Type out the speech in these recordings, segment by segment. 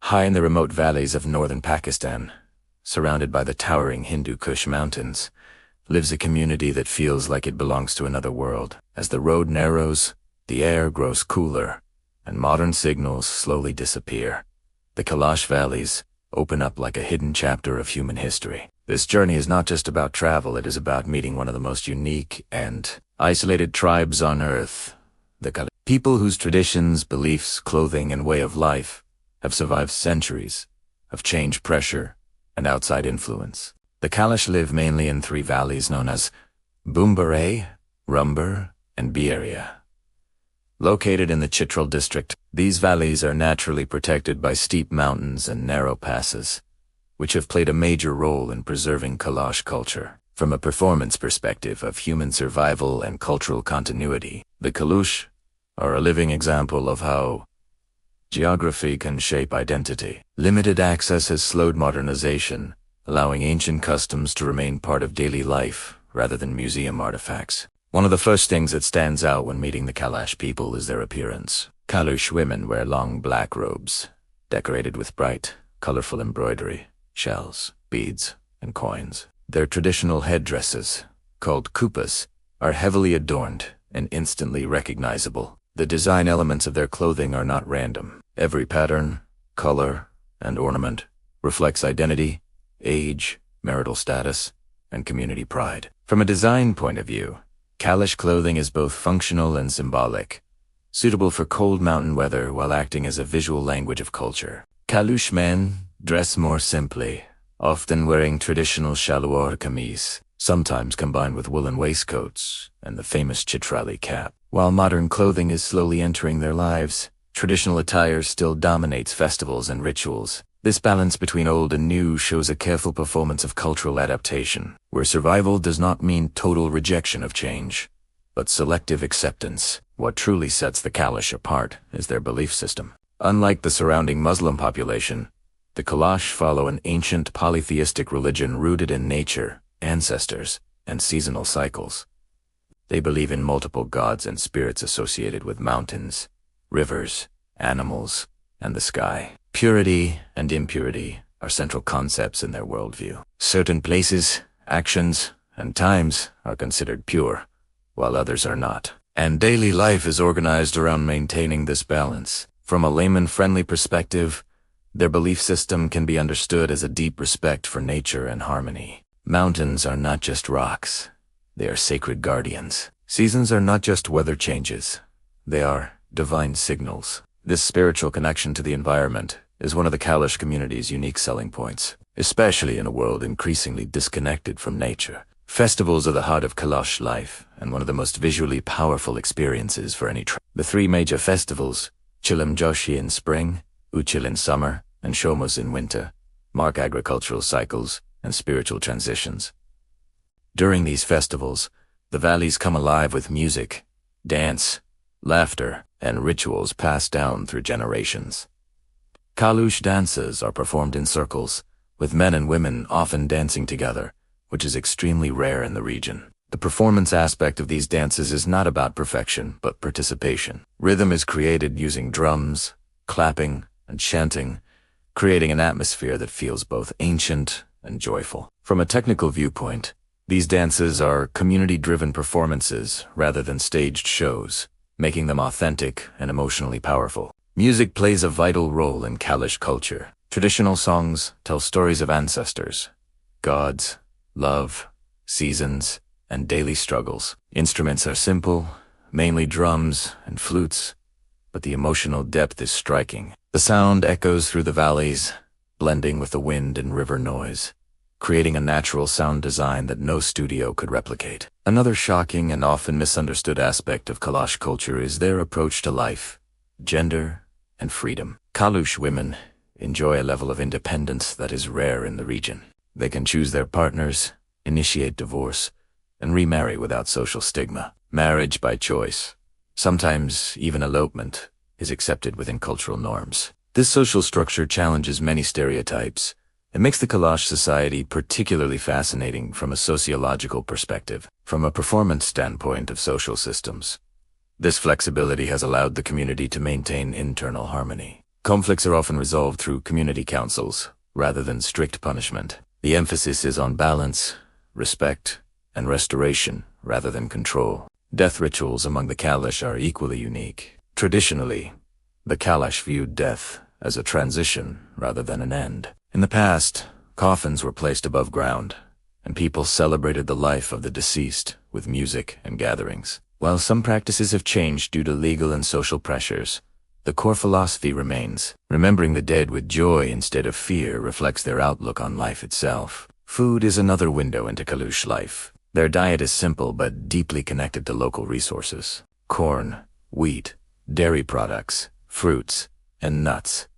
High in the remote valleys of northern Pakistan, surrounded by the towering Hindu Kush mountains, lives a community that feels like it belongs to another world. As the road narrows, the air grows cooler, and modern signals slowly disappear. The Kalash valleys open up like a hidden chapter of human history. This journey is not just about travel, it is about meeting one of the most unique and isolated tribes on earth, the Kalash. People whose traditions, beliefs, clothing, and way of life have survived centuries of change, pressure, and outside influence. The Kalash live mainly in three valleys known as Boombaray, Rumbar, and Biaria. Located in the Chitral district, these valleys are naturally protected by steep mountains and narrow passes, which have played a major role in preserving Kalash culture. From a performance perspective of human survival and cultural continuity, the Kalash are a living example of how geography can shape identity. Limited access has slowed modernization, allowing ancient customs to remain part of daily life rather than museum artifacts. One of the first things that stands out when meeting the Kalash people is their appearance. Kalash women wear long black robes, decorated with bright, colorful embroidery, shells, beads, and coins. Their traditional headdresses, called kupas, are heavily adorned and instantly recognizable. The design elements of their clothing are not random. Every pattern, color, and ornament reflects identity, age, marital status, and community pride. From a design point of view, Kalash clothing is both functional and symbolic, suitable for cold mountain weather while acting as a visual language of culture. Kalash men dress more simply, often wearing traditional shalwar kameez, sometimes combined with woolen waistcoats and the famous Chitrali cap. While modern clothing is slowly entering their lives, traditional attire still dominates festivals and rituals. This balance between old and new shows a careful performance of cultural adaptation, where survival does not mean total rejection of change, but selective acceptance. What truly sets the Kalash apart is their belief system. Unlike the surrounding Muslim population, the Kalash follow an ancient polytheistic religion rooted in nature, ancestors, and seasonal cycles. They believe in multiple gods and spirits associated with mountains, rivers, animals, and the sky. Purity and impurity are central concepts in their worldview. Certain places, actions, and times are considered pure, while others are not. And daily life is organized around maintaining this balance. From a layman-friendly perspective, their belief system can be understood as a deep respect for nature and harmony. Mountains are not just rocks. They are sacred guardians. Seasons are not just weather changes. They are divine signals. This spiritual connection to the environment is one of the Kalash community's unique selling points, especially in a world increasingly disconnected from nature. Festivals are the heart of Kalash life and one of the most visually powerful experiences for any tribe. The three major festivals, Chilam Joshi in spring, Uchil in summer, and Shomus in winter, mark agricultural cycles and spiritual transitions. During these festivals, the valleys come alive with music, dance, laughter, and rituals passed down through generations. Kalash dances are performed in circles, with men and women often dancing together, which is extremely rare in the region. The performance aspect of these dances is not about perfection, but participation. Rhythm is created using drums, clapping, and chanting, creating an atmosphere that feels both ancient and joyful. From a technical viewpoint, these dances are community-driven performances rather than staged shows, making them authentic and emotionally powerful. Music plays a vital role in Kalash culture. Traditional songs tell stories of ancestors, gods, love, seasons, and daily struggles. Instruments are simple, mainly drums and flutes, but the emotional depth is striking. The sound echoes through the valleys, blending with the wind and river noise, creating a natural sound design that no studio could replicate. Another shocking and often misunderstood aspect of Kalash culture is their approach to life, gender, and freedom. Kalash women enjoy a level of independence that is rare in the region. They can choose their partners, initiate divorce, and remarry without social stigma. Marriage by choice, sometimes even elopement, is accepted within cultural norms. This social structure challenges many stereotypes. It makes the Kalash society particularly fascinating from a sociological perspective. From a performance standpoint of social systems, this flexibility has allowed the community to maintain internal harmony. Conflicts are often resolved through community councils, rather than strict punishment. The emphasis is on balance, respect, and restoration, rather than control. Death rituals among the Kalash are equally unique. Traditionally, the Kalash viewed death as a transition rather than an end. In the past, coffins were placed above ground, and people celebrated the life of the deceased with music and gatherings. While some practices have changed due to legal and social pressures, the core philosophy remains. Remembering the dead with joy instead of fear reflects their outlook on life itself. Food is another window into Kalash life. Their diet is simple but deeply connected to local resources. Corn, wheat, dairy products, fruits, and nuts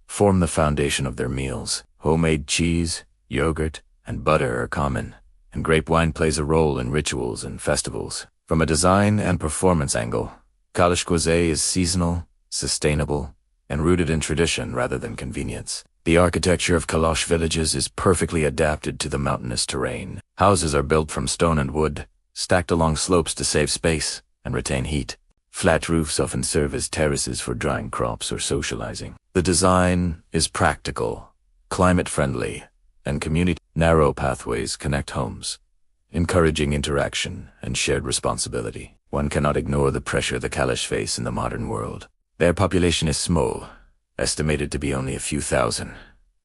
form the foundation of their meals. Homemade cheese, yogurt, and butter are common, and grape wine plays a role in rituals and festivals. From a design and performance angle, Kalash is seasonal, sustainable, and rooted in tradition rather than convenience. The architecture of Kalash villages is perfectly adapted to the mountainous terrain. Houses are built from stone and wood, stacked along slopes to save space and retain heat. Flat roofs often serve as terraces for drying crops or socializing. The design is practical, climate-friendly, and community. Narrow pathways connect homes, encouraging interaction and shared responsibility. One cannot ignore the pressure the Kalash face in the modern world. Their population is small, estimated to be only a few thousand,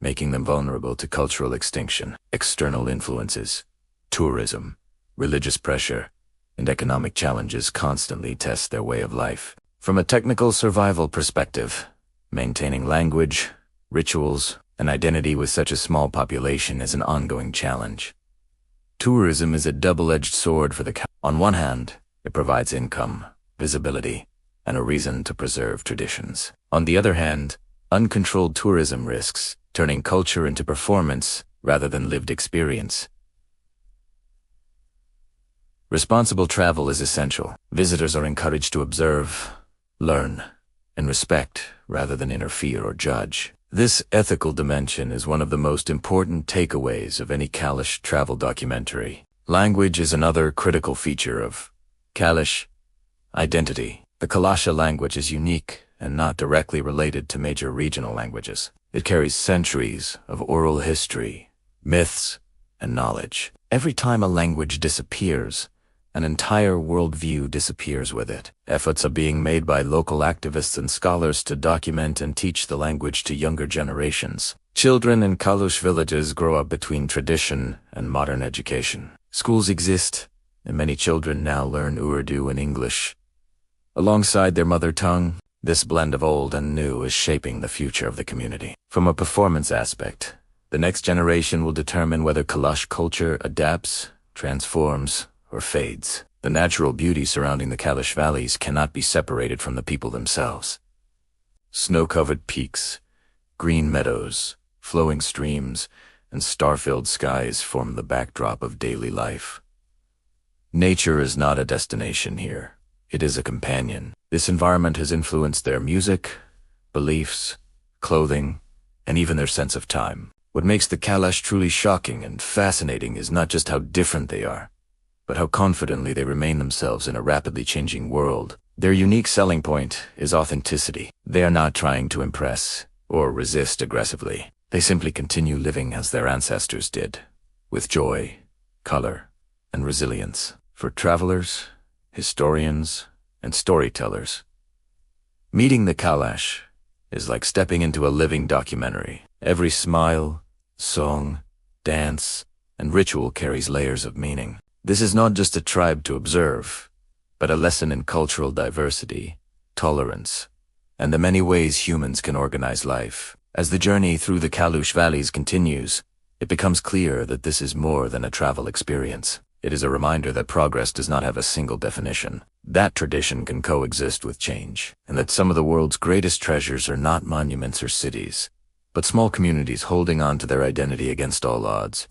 making them vulnerable to cultural extinction. External influences, tourism, religious pressure, and economic challenges constantly test their way of life. From a technical survival perspective, maintaining language, rituals, and identity with such a small population is an ongoing challenge. Tourism is a double-edged sword for the Kalash. On one hand, it provides income, visibility, and a reason to preserve traditions. On the other hand, uncontrolled tourism risks turning culture into performance rather than lived experience. Responsible travel is essential. Visitors are encouraged to observe, learn, and respect rather than interfere or judge. This ethical dimension is one of the most important takeaways of any Kalash travel documentary. Language is another critical feature of Kalash identity. The Kalasha language is unique and not directly related to major regional languages. It carries centuries of oral history, myths, and knowledge. Every time a language disappears, an entire worldview disappears with it. Efforts are being made by local activists and scholars to document and teach the language to younger generations. Children in Kalash villages grow up between tradition and modern education. Schools exist, and many children now learn Urdu and English alongside their mother tongue. This blend of old and new is shaping the future of the community. From a performance aspect, the next generation will determine whether Kalash culture adapts, transforms, or fades. The natural beauty surrounding the Kalash valleys cannot be separated from the people themselves. Snow-covered peaks, green meadows, flowing streams, and star-filled skies form the backdrop of daily life. Nature is not a destination here. It is a companion. This environment has influenced their music, beliefs, clothing, and even their sense of time. What makes the Kalash truly shocking and fascinating is not just how different they are, but how confidently they remain themselves in a rapidly changing world. Their unique selling point is authenticity. They are not trying to impress or resist aggressively. They simply continue living as their ancestors did, with joy, color, and resilience. For travelers, historians, and storytellers, meeting the Kalash is like stepping into a living documentary. Every smile, song, dance, and ritual carries layers of meaning. This is not just a tribe to observe, but a lesson in cultural diversity, tolerance, and the many ways humans can organize life. As the journey through the Kalash valleys continues, it becomes clear that this is more than a travel experience. It is a reminder that progress does not have a single definition, that tradition can coexist with change, and that some of the world's greatest treasures are not monuments or cities, but small communities holding on to their identity against all odds.